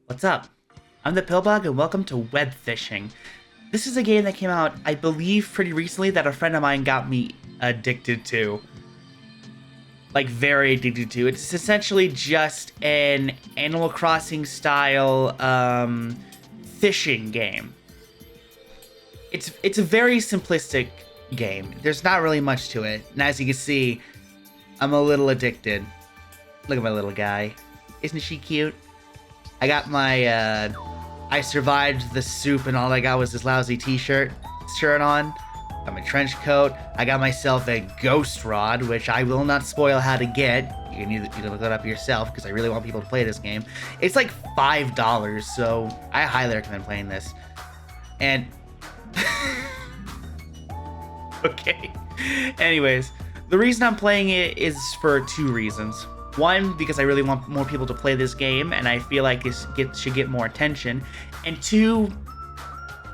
What's up? I'm the Pillbug and welcome to WebFishing. This is a game that came out, I believe, pretty recently that a friend of mine got me addicted to. Like, very addicted to. It's essentially just an Animal Crossing style fishing game. It's a very simplistic game. There's not really much to it. And as you can see, I'm a little addicted. Look at my little guy. Isn't she cute? I got my, I survived the soup and all I got was this lousy shirt on. Got my trench coat. I got myself a ghost rod, which I will not spoil how to get. You can look it up yourself because I really want people to play this game. It's like $5, so I highly recommend playing this. And okay. Anyways, the reason I'm playing it is for two reasons. One, because I really want more people to play this game, and I feel like this should get more attention. And two,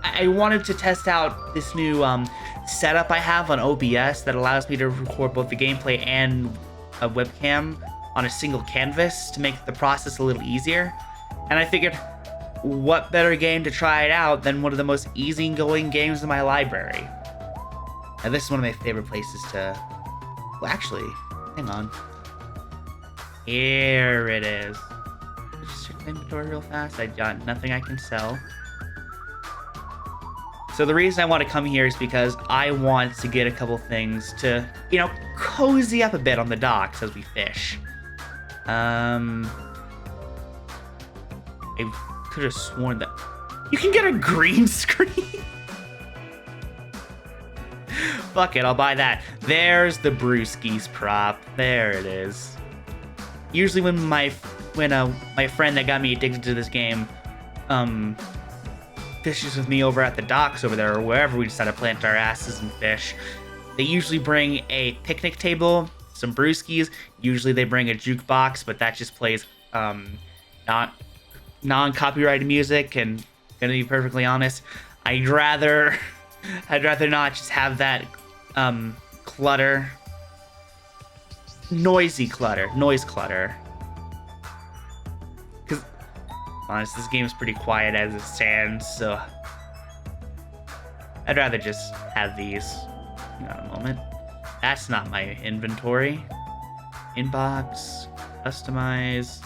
I wanted to test out this new setup I have on OBS that allows me to record both the gameplay and a webcam on a single canvas to make the process a little easier. And I figured, what better game to try it out than one of the most easygoing games in my library? And this is one of my favorite places to... Well, actually, hang on. Here it is. Just check my inventory real fast. I got nothing I can sell. So the reason I want to come here is because I want to get a couple things to, you know, cozy up a bit on the docks as we fish. I could have sworn that you can get a green screen. Fuck it, I'll buy that. There's the Brewski's prop. There it is. Usually when my friend that got me addicted to this game fishes with me over at the docks over there or wherever we decide to plant our asses and fish, they usually bring a picnic table, some brewskis. Usually they bring a jukebox, but that just plays not non-copyrighted music. And gonna be perfectly honest, I'd rather not just have that clutter. Noise clutter. Because, honest, this game is pretty quiet as it stands, so I'd rather just have these. Hang on a moment. That's not my inventory. Inbox, customize.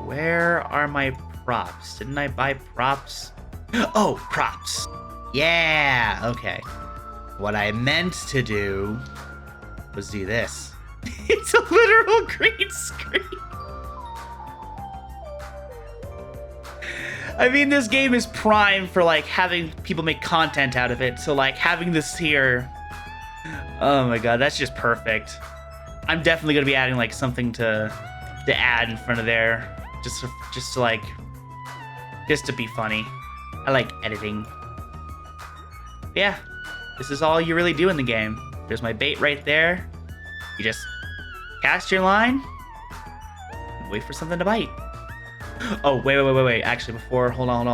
Where are my props? Didn't I buy props? Oh, props. Yeah, okay. What I meant to do was do this. It's a literal green screen. I mean, this game is prime for like having people make content out of it. So like having this here, oh my god, that's just perfect. I'm definitely gonna be adding like something to add in front of there, just to be funny. I like editing. Yeah. This is all you really do in the game. There's my bait right there. You just cast your line and wait for something to bite. Oh, wait. Actually, before, hold on.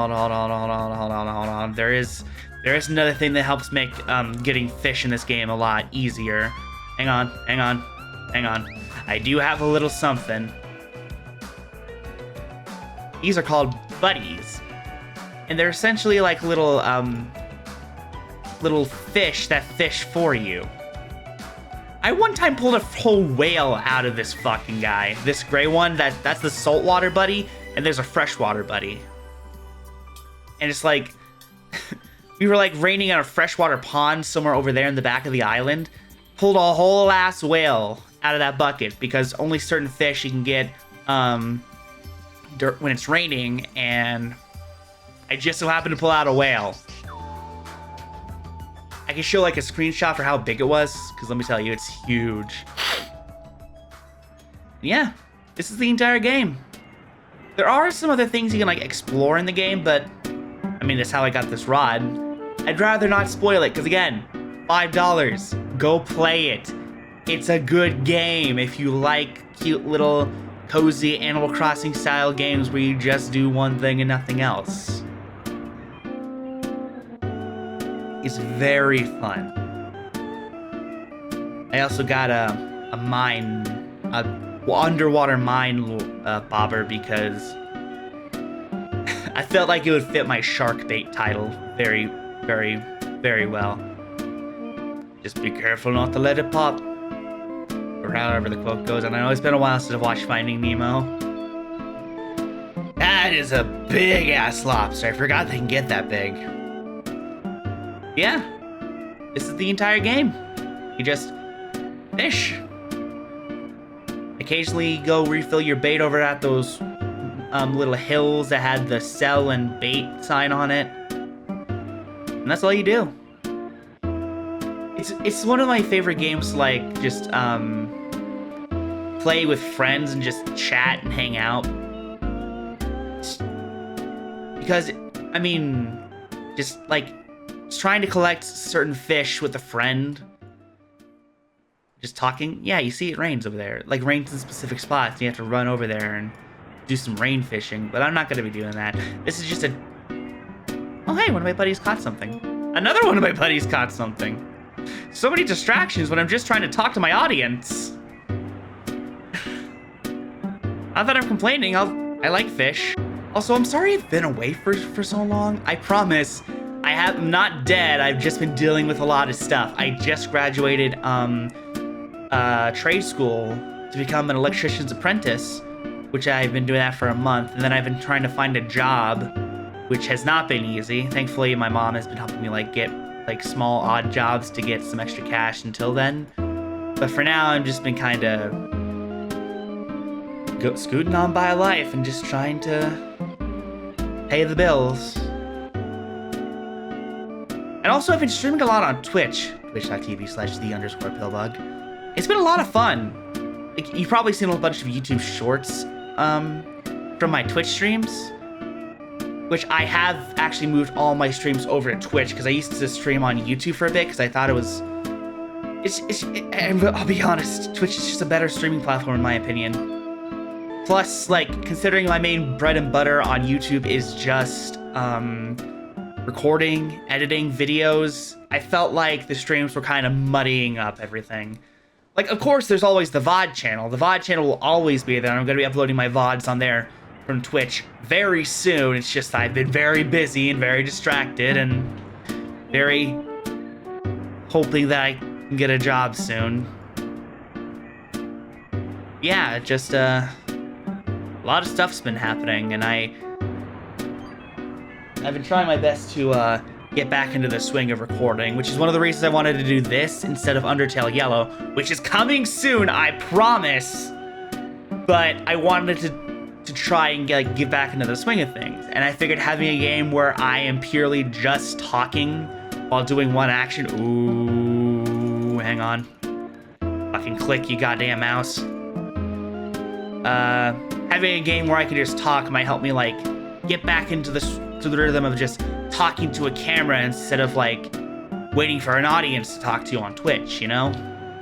There is another thing that helps make getting fish in this game a lot easier. Hang on. I do have a little something. These are called buddies. And they're essentially like little fish that fish for you. I one time pulled a whole whale out of this fucking guy. This gray one, that's the saltwater buddy, and there's a freshwater buddy. And it's like, we were like raining on a freshwater pond somewhere over there in the back of the island. Pulled a whole ass whale out of that bucket because only certain fish you can get when it's raining, and I just so happened to pull out a whale. I can show like a screenshot for how big it was, because let me tell you, it's huge. Yeah, this is the entire game. There are some other things you can like explore in the game, but I mean, that's how I got this rod. I'd rather not spoil it, because again, $5. Go play it. It's a good game if you like cute little cozy Animal Crossing style games where you just do one thing and nothing else. It's very fun. I also got a underwater mine bobber because I felt like it would fit my shark bait title very, very, very well. Just be careful not to let it pop. Or however the quote goes. And I know it's been a while since I've watched Finding Nemo. That is a big ass lobster. I forgot they can get that big. Yeah. This is the entire game. You just fish. Occasionally go refill your bait over at those little hills that had the sell and bait sign on it. And that's all you do. It's one of my favorite games to like just play with friends and just chat and hang out. Because I mean, just like trying to collect certain fish with a friend. Just talking. Yeah, you see it rains over there. Like rains in specific spots. And you have to run over there and do some rain fishing. But I'm not going to be doing that. This is just a... Oh, hey, one of my buddies caught something. Another one of my buddies caught something. So many distractions when I'm just trying to talk to my audience. Not that I'm complaining. I like fish. Also, I'm sorry I've been away for so long. I promise I'm not dead. I've just been dealing with a lot of stuff. I just graduated trade school to become an electrician's apprentice, which I've been doing that for a month. And then I've been trying to find a job, which has not been easy. Thankfully, my mom has been helping me like get like small odd jobs to get some extra cash until then. But for now, I've just been kind of scooting on by life and just trying to pay the bills. And also, I've been streaming a lot on Twitch, twitch.tv/the_Pillbug. It's been a lot of fun. Like, you've probably seen a bunch of YouTube shorts from my Twitch streams, which I have actually moved all my streams over to Twitch because I used to stream on YouTube for a bit because I thought it was... I'll be honest, Twitch is just a better streaming platform in my opinion. Plus, like, considering my main bread and butter on YouTube is just recording, editing videos, I felt like the streams were kind of muddying up everything. Like, of course, there's always the VOD channel. The VOD channel will always be there. I'm going to be uploading my VODs on there from Twitch very soon. It's just I've been very busy and very distracted and very hoping that I can get a job soon. Yeah, just a lot of stuff's been happening, and I've been trying my best to get back into the swing of recording, which is one of the reasons I wanted to do this instead of Undertale Yellow, which is coming soon, I promise. But I wanted to try and get back into the swing of things, and I figured having a game where I am purely just talking while doing one action. Ooh, hang on. Fucking click, you goddamn mouse. Having a game where I can just talk might help me like get back into the rhythm of just talking to a camera instead of like waiting for an audience to talk to you on Twitch, you know?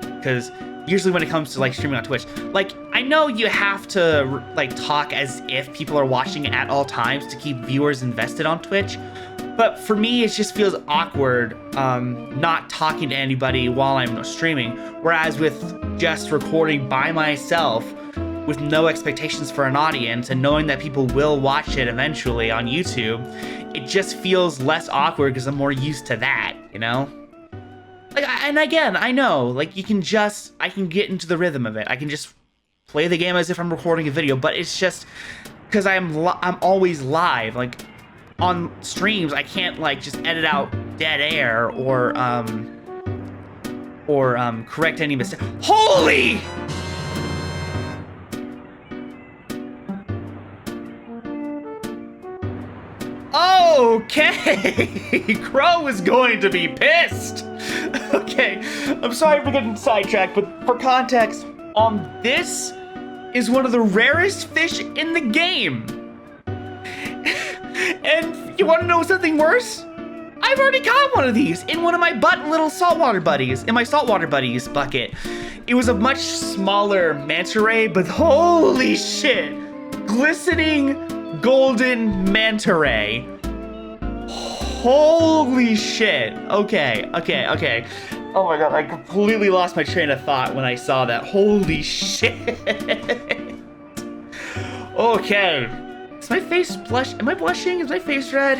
Because usually when it comes to like streaming on Twitch, like I know you have to like talk as if people are watching at all times to keep viewers invested on Twitch, but for me it just feels awkward not talking to anybody while I'm streaming, whereas with just recording by myself with no expectations for an audience and knowing that people will watch it eventually on YouTube, it just feels less awkward because I'm more used to that, you know? Like, and again, I know, like, I can get into the rhythm of it. I can just play the game as if I'm recording a video, but it's just because I'm always live. Like, on streams, I can't, like, just edit out dead air or correct any mistake. Holy! Okay, Crow is going to be pissed. Okay, I'm sorry for getting sidetracked, but for context, this is one of the rarest fish in the game. And you want to know something worse? I've already caught one of these in one of my little saltwater buddies, in my saltwater buddies bucket. It was a much smaller manta ray, but holy shit, glistening golden manta ray. Holy shit. Okay. Oh my god, I completely lost my train of thought when I saw that. Holy shit. Okay. Is my face blush? Am I blushing? Is my face red?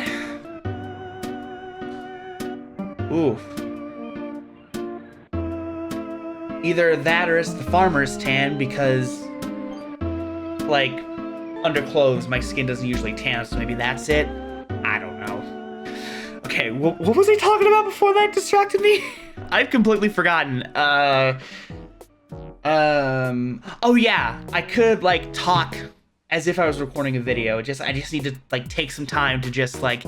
Oof. Either that or it's the farmer's tan because, like, under clothes, my skin doesn't usually tan, so maybe that's it. I don't know. Okay, what was I talking about before that distracted me? I've completely forgotten. Oh yeah, I could, like, talk as if I was recording a video. I just need to, like, take some time to just, like,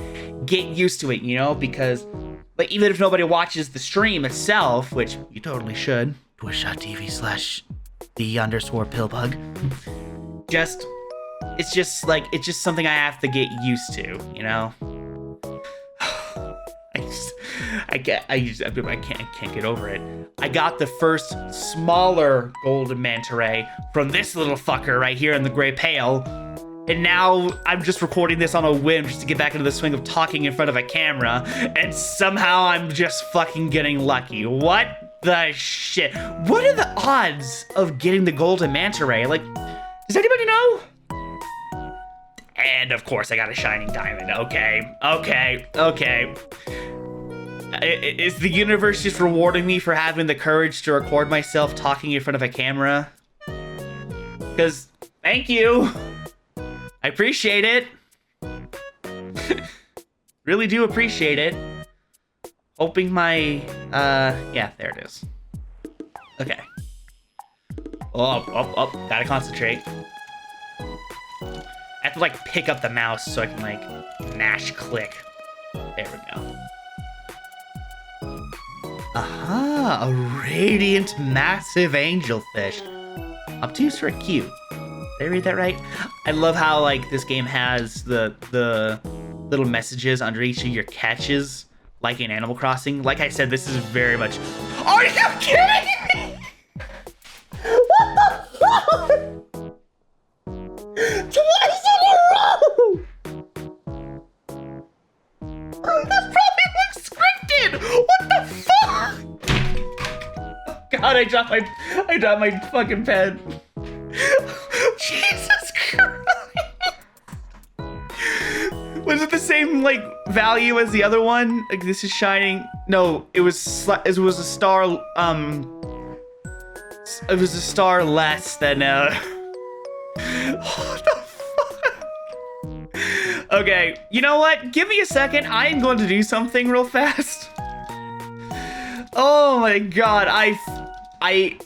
get used to it, you know? Because, like, even if nobody watches the stream itself, which you totally should, twitch.tv/the_Pillbug. It's just something I have to get used to, you know? I can't get over it. I got the first smaller golden manta ray from this little fucker right here in the gray pail. And now I'm just recording this on a whim just to get back into the swing of talking in front of a camera. And somehow I'm just fucking getting lucky. What the shit? What are the odds of getting the golden manta ray? Like, does anybody know? And of course I got a shining diamond. Okay. Is the universe just rewarding me for having the courage to record myself talking in front of a camera? Because, thank you. I appreciate it. Really do appreciate it. Hoping my, yeah, there it is. Okay. Oh, gotta concentrate. I have to, like, pick up the mouse so I can, like, mash click. There we go. Aha, a radiant massive angelfish. Obtuse for cute. Did I read that right? I love how, like, this game has the little messages under each of your catches, like in Animal Crossing. Like I said, this is very much... Are you kidding me? What the fuck? Twice in a row! This probably looks scripted! What the fuck? God, I dropped my fucking pen. Jesus Christ! Was it the same, like, value as the other one? Like, this is shining. No, it was a star. It was a star less than. What the fuck? Okay, you know what? Give me a second. I am going to do something real fast. Oh my god, I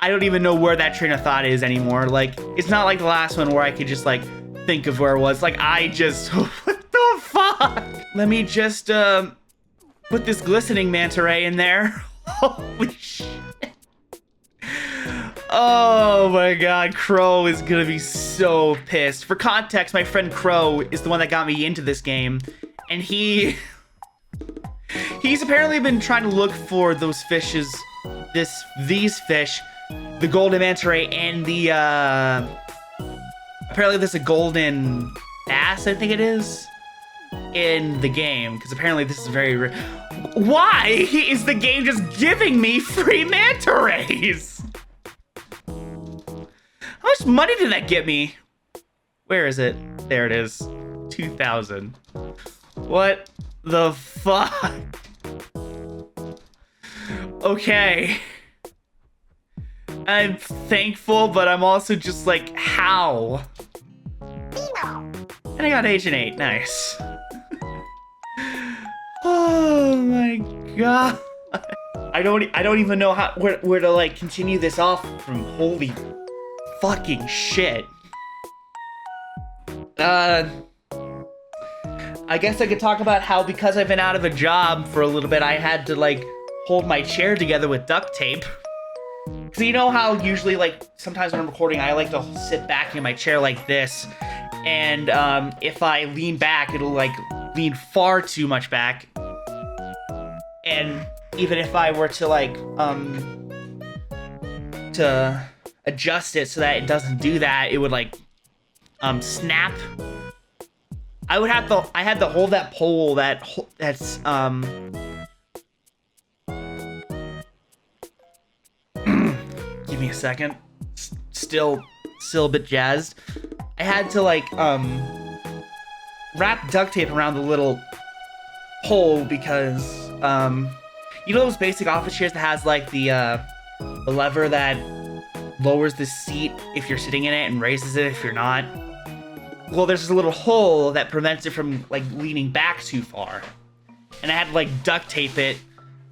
don't even know where that train of thought is anymore. Like, it's not like the last one where I could just, like, think of where it was. Like, I just... What the fuck? Let me just, put this glistening manta ray in there. Holy shit. Oh my god, Crow is gonna be so pissed. For context, my friend Crow is the one that got me into this game. And he's apparently been trying to look for those fishes... These fish, the golden manta ray, and the, apparently there's a golden bass, I think it is, in the game, because apparently this is very rare. Why is the game just giving me free manta rays? How much money did that get me? Where is it? There it is. 2,000. What the fuck? Okay. I'm thankful, but I'm also just like, how? And I got Agent 8, nice. Oh my god. I don't even know where to, like, continue this off from. Holy fucking shit. I guess I could talk about how, because I've been out of a job for a little bit, I had to, like, hold my chair together with duct tape. So you know how usually, like, sometimes when I'm recording, I like to sit back in my chair like this, and if I lean back, it'll, like, lean far too much back. And even if I were to, like, to adjust it so that it doesn't do that, it would, like, snap. I had to hold that pole that's me a second. Still a bit jazzed. I had to like wrap duct tape around the little hole because you know those basic office chairs that has like the lever that lowers the seat if you're sitting in it and raises it if you're not? Well, there's a little hole that prevents it from like leaning back too far. And I had to like duct tape it,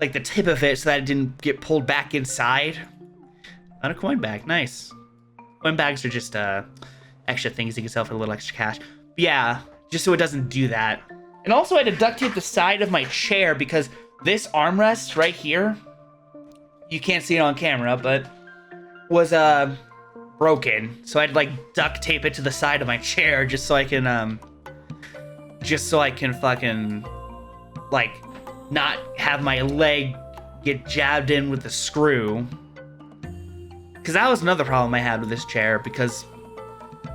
like the tip of it, so that it didn't get pulled back inside. Not a coin bag, nice. Coin bags are just extra things you can sell for a little extra cash. But yeah, just so it doesn't do that. And also I had to duct tape the side of my chair because this armrest right here, you can't see it on camera, but was broken. So I had to like duct tape it to the side of my chair just so I can fucking like not have my leg get jabbed in with the screw. Cause that was another problem I had with this chair because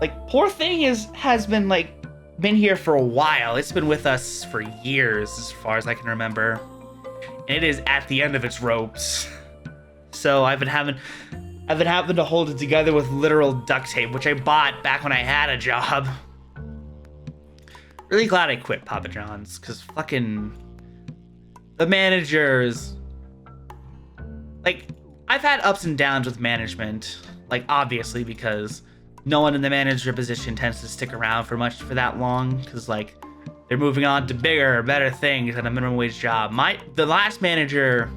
like poor thing has been here for a while. It's been with us for years as far as I can remember. And it is at the end of its ropes. So I've been having to hold it together with literal duct tape, which I bought back when I had a job. Really glad I quit Papa John's, because fucking the managers, like, I've had ups and downs with management, like, obviously, because no one in the manager position tends to stick around for that long, because, like, they're moving on to bigger, better things than a minimum wage job. The last manager,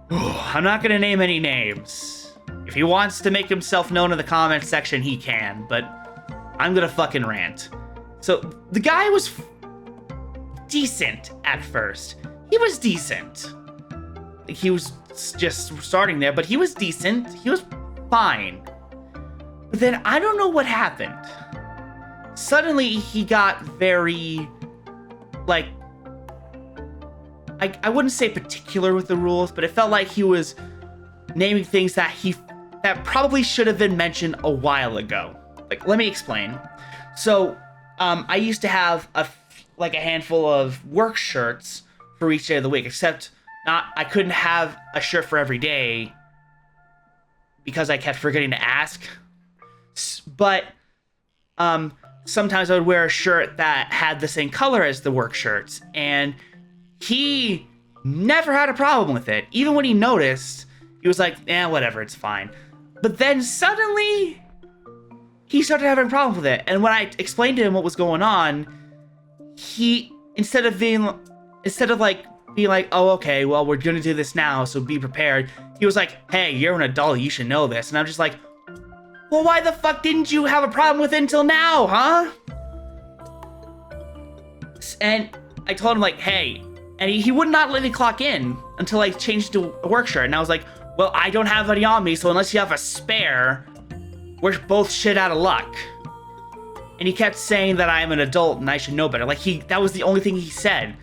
I'm not gonna name any names. If he wants to make himself known in the comments section, he can, but I'm gonna fucking rant. So, the guy was decent at first. He was decent. He was just starting there, but he was decent. He was fine. But then, I don't know what happened. Suddenly, he got very, like, I wouldn't say particular with the rules, but it felt like he was naming things that probably should have been mentioned a while ago. Like, let me explain. So, I used to have a handful of work shirts for each day of the week, except I couldn't have a shirt for every day because I kept forgetting to ask. But, sometimes I would wear a shirt that had the same color as the work shirts, and he never had a problem with it. Even when he noticed, he was like, whatever, it's fine. But then suddenly, he started having a problem with it. And when I explained to him what was going on, he, instead of being like, oh, okay, well, we're gonna do this now, so be prepared. He was like, hey, you're an adult, you should know this. And I'm just like, well, why the fuck didn't you have a problem with it until now, huh? And I told him, like, hey, and he would not let me clock in until I changed to a work shirt. And I was like, well, I don't have any on me, so unless you have a spare, we're both shit out of luck. And he kept saying that I'm an adult and I should know better. Like, that was the only thing he said.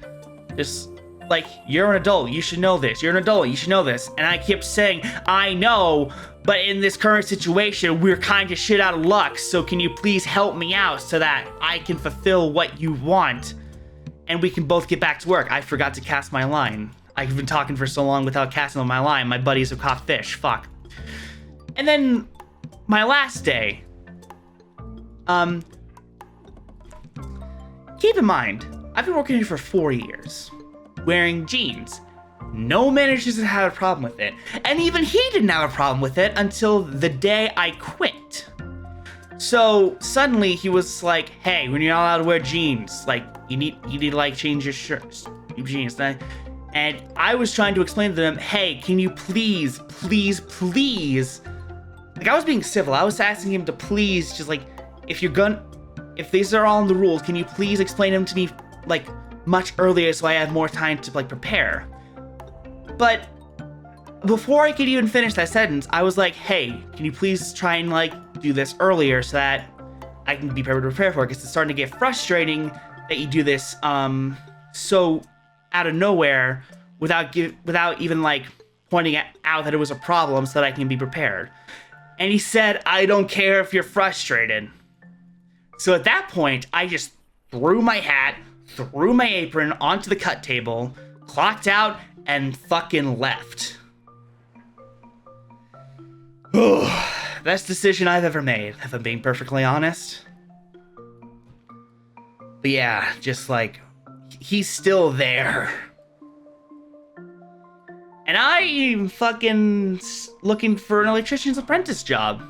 Just, like, you're an adult, you should know this. You're an adult, you should know this. And I kept saying, I know, but in this current situation, we're kind of shit out of luck. So can you please help me out so that I can fulfill what you want? And we can both get back to work. I forgot to cast my line. I've been talking for so long without casting on my line. My buddies have caught fish. Fuck. And then my last day. Keep in mind, I've been working here for 4 years, wearing jeans. No managers have had a problem with it. And even he didn't have a problem with it until the day I quit. So suddenly he was like, hey, when you're not allowed to wear jeans, like, you need to like change your shirts, your jeans. And I was trying to explain to them, hey, can you please, like, I was being civil. I was asking him to please, just like, if these are all in the rules, can you please explain them to me, like, much earlier so I have more time to, like, prepare? But before I could even finish that sentence, I was like, hey, can you please try and, like, do this earlier so that I can be prepared to prepare for it? Because it's starting to get frustrating that you do this, so out of nowhere without even, like, pointing out that it was a problem so that I can be prepared. And he said, I don't care if you're frustrated. So at that point, I just threw my hat, threw my apron onto the cut table, clocked out, and fucking left. Best decision I've ever made, if I'm being perfectly honest. But yeah, just like, he's still there. And I'm fucking looking for an electrician's apprentice job.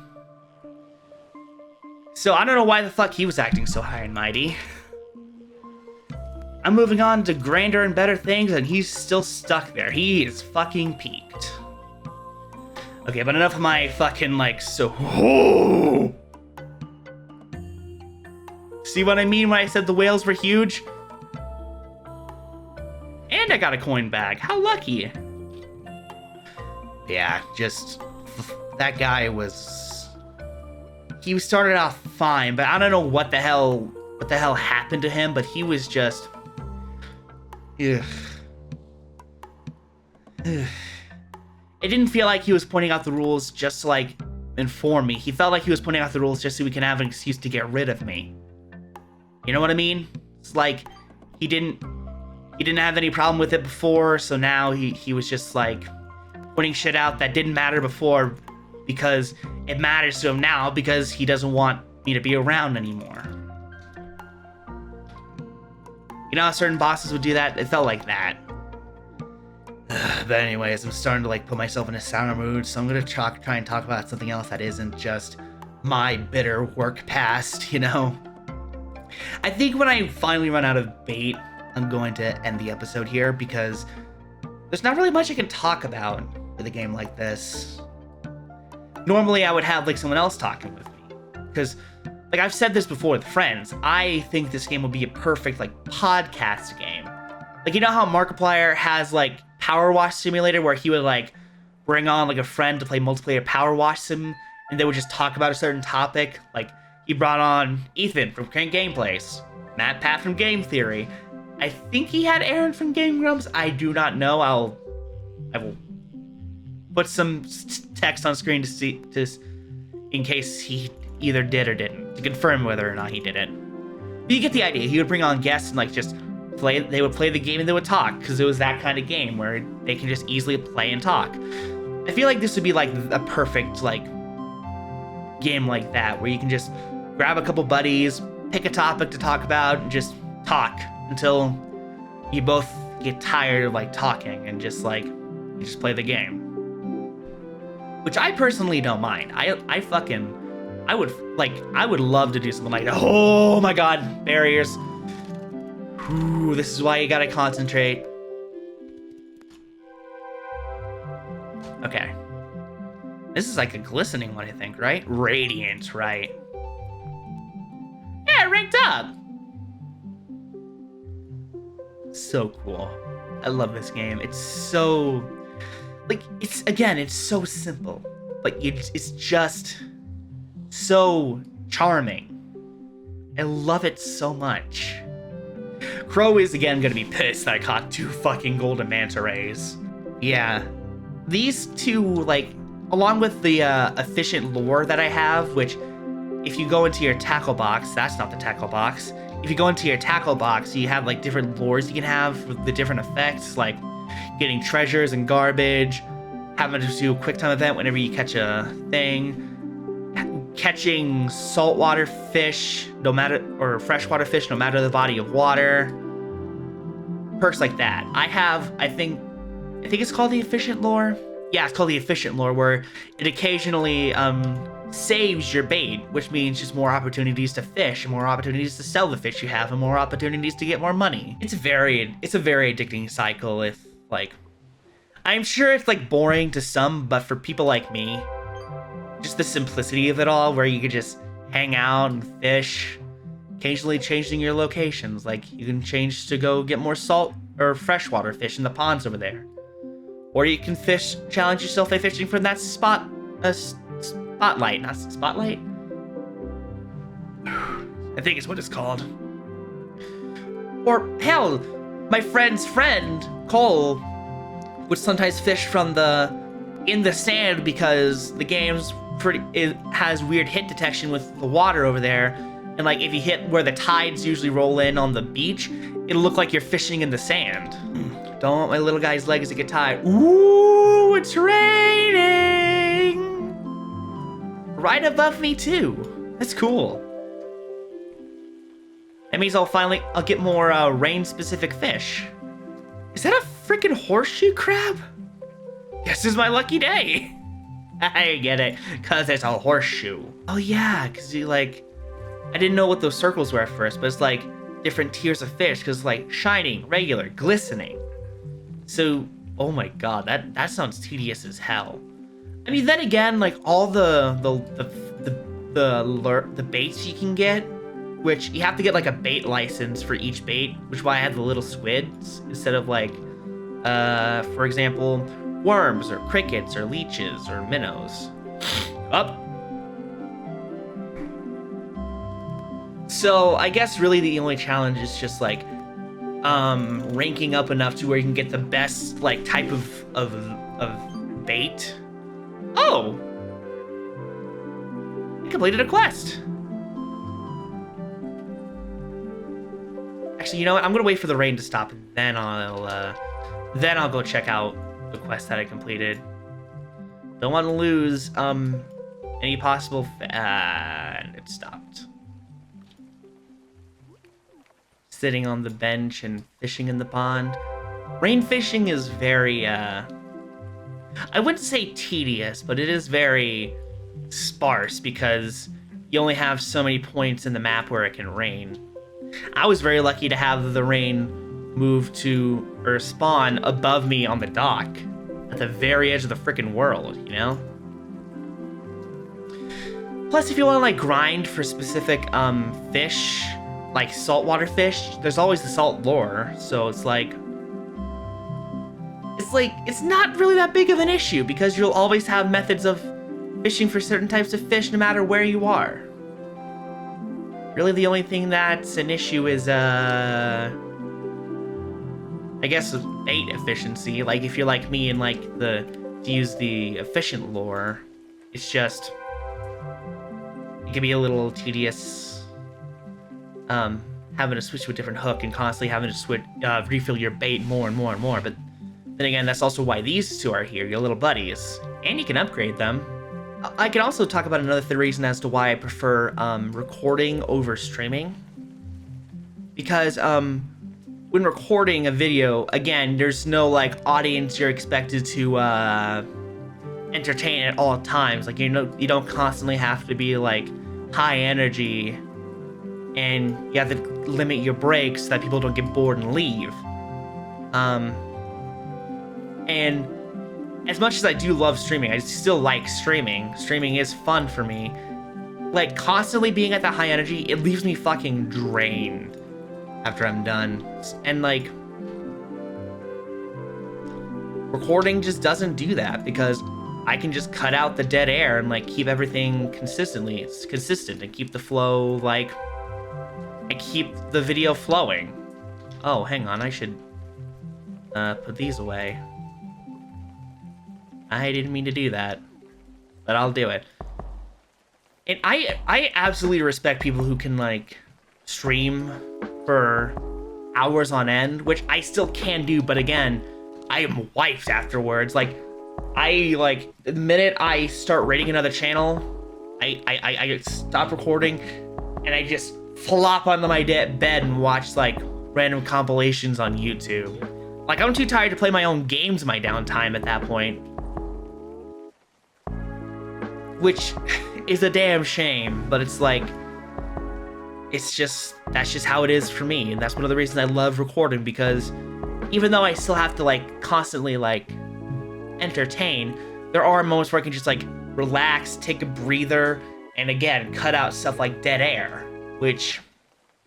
So I don't know why the fuck he was acting so high and mighty. I'm moving on to grander and better things, and he's still stuck there. He is fucking peaked. Okay, but enough of my fucking, like, so... Oh! See what I mean when I said the whales were huge? And I got a coin bag. How lucky. Yeah, just... That guy was... He started off fine, but I don't know what the hell happened to him, but he was just... Ugh. Ugh. It didn't feel like he was pointing out the rules just to, like, inform me. He felt like he was pointing out the rules just so he can have an excuse to get rid of me. You know what I mean? It's like, he didn't have any problem with it before, so now he was just, like, pointing shit out that didn't matter before because it matters to him now because he doesn't want me to be around anymore. You know how certain bosses would do that? It felt like that. But anyways, I'm starting to, like, put myself in a sounder mood, so I'm gonna try and talk about something else that isn't just my bitter work past, you know? I think when I finally run out of bait, I'm going to end the episode here because there's not really much I can talk about with a game like this. Normally, I would have, like, someone else talking with me, because, like, I've said this before with friends, I think this game would be a perfect, like, podcast game. Like, you know how Markiplier has, like, Power Wash Simulator, where he would, like, bring on, like, a friend to play multiplayer Power Wash Sim, and they would just talk about a certain topic? Like, he brought on Ethan from Crank Gameplays, Pat from Game Theory. I think he had Aaron from Game Grumps. I do not know. I will put some text on screen to see, in case he either did or didn't, to confirm whether or not he did it. But you get the idea. He would bring on guests and, like, just play. They would play the game and they would talk, because it was that kind of game where they can just easily play and talk. I feel like this would be, like, a perfect, like, game like that, where you can just grab a couple buddies, pick a topic to talk about, and just talk until you both get tired of, like, talking and just, like, you just play the game. Which I personally don't mind. I would love to do something like that. Oh my god, barriers. Ooh, this is why you gotta concentrate. Okay. This is like a glistening one, I think, right? Radiant, right? Yeah, ranked up! So cool. I love this game. It's so... like, it's so simple. But it's just so charming. I love it so much. Crow is, again, gonna be pissed that I caught 2 fucking golden manta rays. Yeah. These 2, like, along with the efficient lure that I have, which, if you go into your tackle box, that's not the tackle box. If you go into your tackle box, you have, like, different lures you can have with the different effects, like getting treasures and garbage, having to do a quick time event whenever you catch a thing, catching saltwater fish, or freshwater fish, no matter the body of water, perks like that. I think it's called the efficient lure. Yeah, it's called the efficient lure, where it occasionally saves your bait, which means just more opportunities to fish, and more opportunities to sell the fish you have, and more opportunities to get more money. It's a very addicting cycle. If, like, I'm sure it's, like, boring to some, but for people like me, just the simplicity of it all, where you could just hang out and fish, occasionally changing your locations. Like, you can change to go get more salt or freshwater fish in the ponds over there. Or you can challenge yourself by fishing from that spotlight, not spotlight? I think it's what it's called. Or, hell, my friend's friend, Cole, would sometimes fish from in the sand, because the game's it has weird hit detection with the water over there. And, like, if you hit where the tides usually roll in on the beach, it'll look like you're fishing in the sand. Don't want my little guy's legs to get tired. Ooh, it's raining! right above me too. That's cool. That means I'll get more rain-specific fish. Is that a freaking horseshoe crab? This is my lucky day. I get it, cause it's a horseshoe. Oh yeah, cause you like, I didn't know what those circles were at first, but it's like different tiers of fish, cause like shining, regular, glistening. So, oh my god, that sounds tedious as hell. I mean, then again, like all the baits you can get, which you have to get like a bait license for each bait, which is why I had the little squids instead of like, for example, worms or crickets or leeches or minnows. Up. So I guess really the only challenge is just like ranking up enough to where you can get the best like type of bait. Oh! I completed a quest. Actually, you know what? I'm gonna wait for the rain to stop, and then I'll go check out the quest that I completed. Don't want to lose any possible. And it stopped. Sitting on the bench and fishing in the pond. Rain fishing is very I wouldn't say tedious, but it is very sparse because you only have so many points in the map where it can rain. I was very lucky to have the rain move to, or spawn above me on the dock at the very edge of the freaking world, you know? Plus, if you want to like grind for specific fish, like saltwater fish, there's always the salt lure, so it's not really that big of an issue because you'll always have methods of fishing for certain types of fish no matter where you are. Really, the only thing that's an issue is, I guess, bait efficiency. Like, if you're like me and like to use the efficient lure, it's just, it can be a little tedious, having to switch to a different hook and constantly having to refill your bait more and more and more. But then again, that's also why these two are here, your little buddies, and you can upgrade them. I can also talk about another reason as to why I prefer recording over streaming. Because when recording a video, again, there's no like audience you're expected to entertain at all times. Like, you don't constantly have to be like high energy, and you have to limit your breaks so that people don't get bored and leave. And as much as I do love streaming, I still like streaming. Streaming is fun for me. Like, constantly being at that high energy, it leaves me fucking drained after I'm done. And, like, recording just doesn't do that because I can just cut out the dead air and, like, keep everything it's consistent and keep the flow, like, I keep the video flowing. Oh, hang on, I should put these away. I didn't mean to do that, but I'll do it. And I absolutely respect people who can like stream for hours on end, which I still can do, but again, I am wiped afterwards. Like, the minute I start raiding another channel, I stop recording and I just flop onto my bed and watch like random compilations on YouTube. Like, I'm too tired to play my own games in my downtime at that point. Which is a damn shame, but it's like, that's just how it is for me, and that's one of the reasons I love recording, because even though I still have to like constantly like entertain, there are moments where I can just like relax, take a breather, and again, cut out stuff like dead air, which,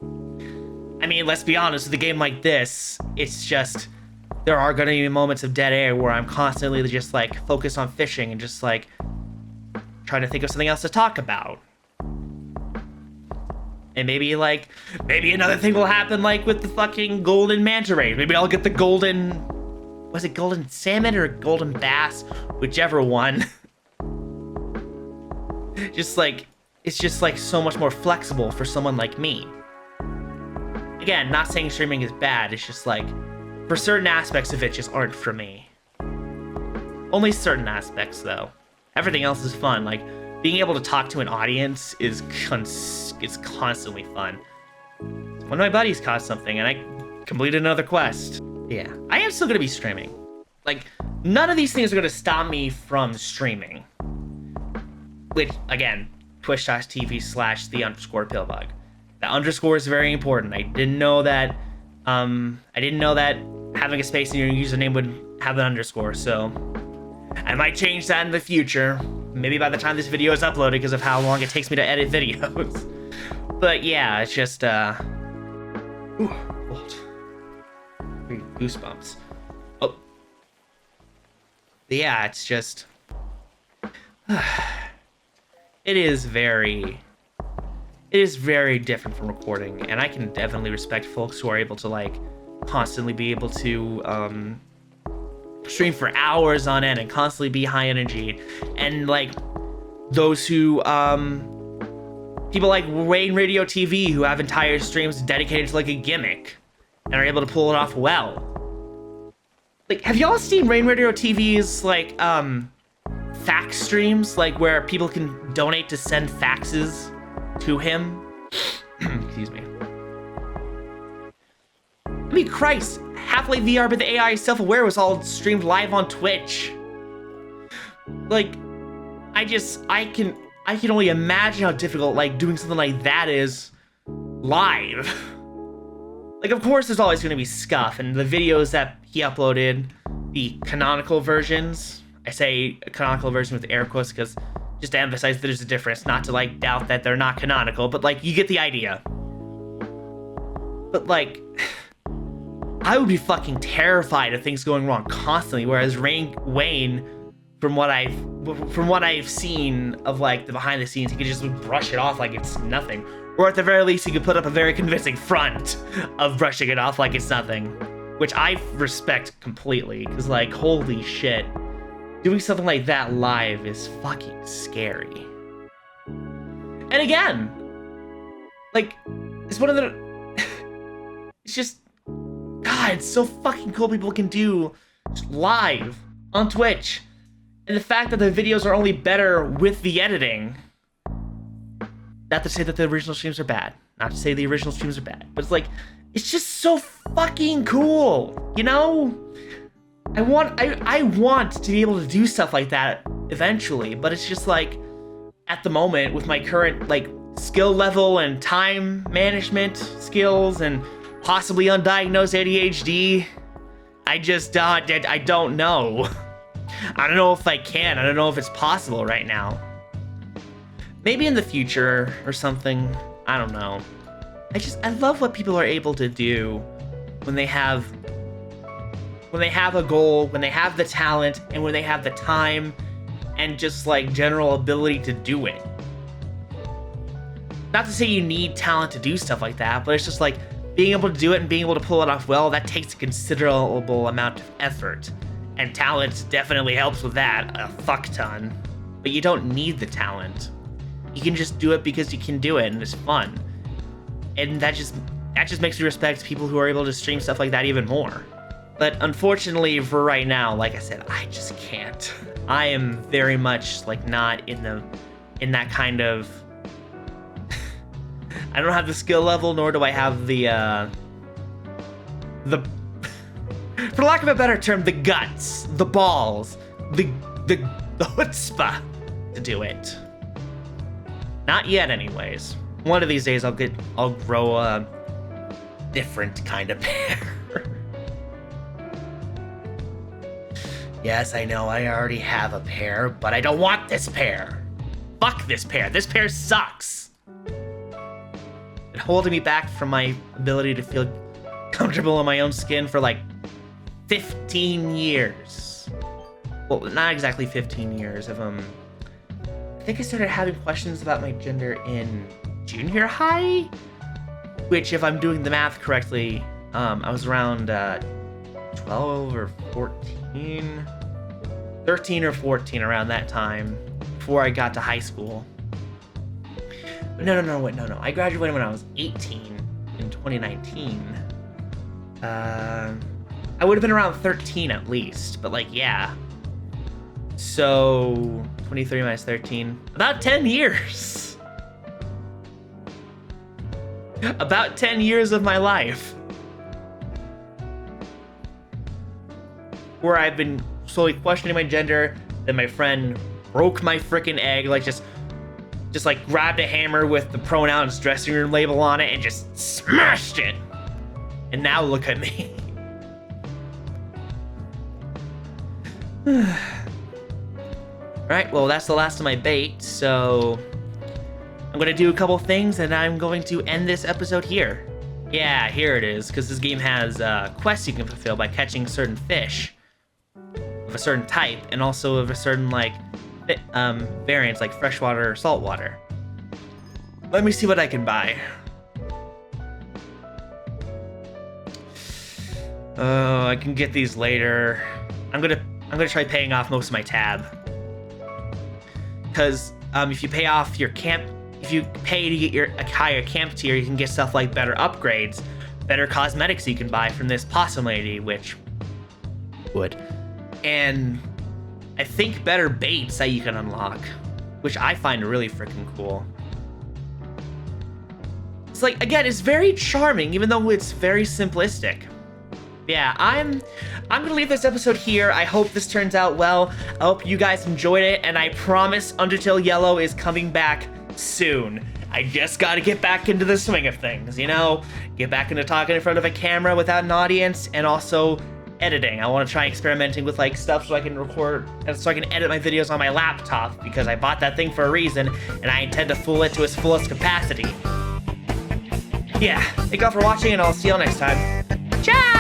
I mean, let's be honest, with a game like this, it's just, there are gonna be moments of dead air where I'm constantly just like focused on fishing and just like trying to think of something else to talk about. And maybe another thing will happen like with the fucking golden manta rays. Maybe I'll get the golden, was it golden salmon or golden bass? Whichever one. Just like, it's just like so much more flexible for someone like me. Again, not saying streaming is bad, it's just like, for certain aspects of it just aren't for me. Only certain aspects though. Everything else is fun. Like, being able to talk to an audience is constantly fun. One of my buddies caught something, and I completed another quest. Yeah, I am still gonna be streaming. Like, none of these things are gonna stop me from streaming. Which, again, twitch.tv/the_Pillbug. The underscore is very important. I didn't know that having a space in your username would have an underscore, so I might change that in the future. Maybe by the time this video is uploaded because of how long it takes me to edit videos. But yeah, it's just, ooh, goosebumps. Oh. But yeah, it's just, it is very different from recording, and I can definitely respect folks who are able to, like, constantly be able to, stream for hours on end and constantly be high energy, and, like, those who, people like Rain Radio TV who have entire streams dedicated to, like, a gimmick and are able to pull it off well. Like, have y'all seen Rain Radio TV's, like, fax streams, like, where people can donate to send faxes to him? Excuse me. I mean, Christ, Half-Life VR, but the AI is self-aware, was all streamed live on Twitch. Like, I can only imagine how difficult, like, doing something like that is live. Like, of course, there's always going to be scuff, and the videos that he uploaded, the canonical versions, I say canonical version with air quotes because just to emphasize that there's a difference, not to, like, doubt that they're not canonical, but, like, you get the idea. But, like, I would be fucking terrified of things going wrong constantly, whereas Wayne, from what I've seen of, like, the behind the scenes, he could just brush it off like it's nothing. Or at the very least, he could put up a very convincing front of brushing it off like it's nothing, which I respect completely, because, like, holy shit, doing something like that live is fucking scary. And again, like, it's one of the, it's just, God, it's so fucking cool people can do live on Twitch. And the fact that the videos are only better with the editing. Not to say that the original streams are bad. Not to say the original streams are bad. But it's like, it's just so fucking cool, you know? I want to be able to do stuff like that eventually, but it's just like, at the moment, with my current, like, skill level and time management skills and possibly undiagnosed ADHD, I don't know. I don't know if I can. I don't know if it's possible right now. Maybe in the future or something. I don't know. I love what people are able to do when they have a goal, when they have the talent, and when they have the time and just, like, general ability to do it. Not to say you need talent to do stuff like that, but it's just like being able to do it and being able to pull it off well, that takes a considerable amount of effort. And talent definitely helps with that, a fuck ton. But you don't need the talent. You can just do it because you can do it and it's fun. And that just makes me respect people who are able to stream stuff like that even more. But unfortunately for right now, like I said, I just can't. I am very much, like, not in that kind of, I don't have the skill level, nor do I have the for lack of a better term, the guts, the balls, the chutzpah to do it. Not yet, anyways. One of these days I'll grow a different kind of pear. Yes, I know I already have a pear, but I don't want this pear. Fuck this pear. This pear sucks. It's holding me back from my ability to feel comfortable in my own skin for, like, 15 years. Well, not exactly 15 years. I think I started having questions about my gender in junior high, which, if I'm doing the math correctly, I was around 12 or 14, 13 or 14, around that time, before I got to high school. But no. I graduated when I was 18 in 2019. I would have been around 13 at least, but, like, yeah. So 23 minus 13. About 10 years. About 10 years of my life. Where I've been slowly questioning my gender, then my friend broke my freaking egg, like just like grabbed a hammer with the pronouns dressing room label on it and just smashed it. And now look at me. Alright, well that's the last of my bait, so I'm gonna do a couple things and I'm going to end this episode here. Yeah, here it is, because this game has quests you can fulfill by catching certain fish of a certain type, and also of a certain like variants like freshwater or saltwater. Let me see what I can buy. Oh, I can get these later. I'm gonna try paying off most of my tab. Because if you pay off your camp, if you pay to get a higher camp tier, you can get stuff like better upgrades, better cosmetics you can buy from this possum lady, which would, and I think better baits that you can unlock, which I find really freaking cool. It's like, again, it's very charming, even though it's very simplistic. Yeah, I'm gonna leave this episode here. I hope this turns out well. I hope you guys enjoyed it, and I promise Undertale Yellow is coming back soon. I just gotta get back into the swing of things, you know? Get back into talking in front of a camera without an audience, and also editing. I want to try experimenting with like stuff so I can record, so I can edit my videos on my laptop, because I bought that thing for a reason, and I intend to fool it to its fullest capacity. Yeah, thank you all for watching, and I'll see y'all next time. Ciao!